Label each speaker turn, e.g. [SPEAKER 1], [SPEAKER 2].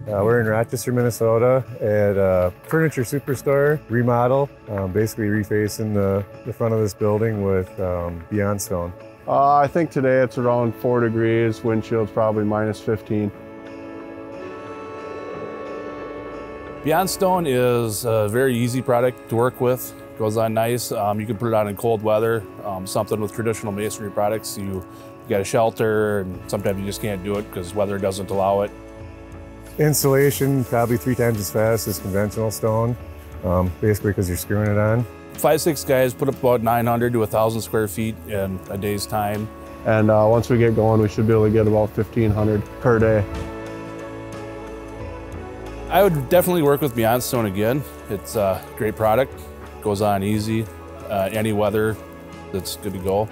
[SPEAKER 1] We're in Rochester, Minnesota at a furniture superstore remodel, basically refacing the front of this building with Beon Stone.
[SPEAKER 2] I think today it's around 4 degrees, windchill's probably -15.
[SPEAKER 3] Beon Stone is a very easy product to work with. Goes on nice. You can put it on in cold weather. Something with traditional masonry products, you got a shelter, and sometimes you just can't do it because weather doesn't allow it.
[SPEAKER 1] Installation probably 3 times as fast as conventional stone, basically because you're screwing it on.
[SPEAKER 3] 5-6 guys put up about 900 to 1,000 square feet in a day's time.
[SPEAKER 2] And once we get going, we should be able to get about 1,500 per day.
[SPEAKER 3] I would definitely work with Beon Stone again. It's a great product, goes on easy, any weather, that's good to go.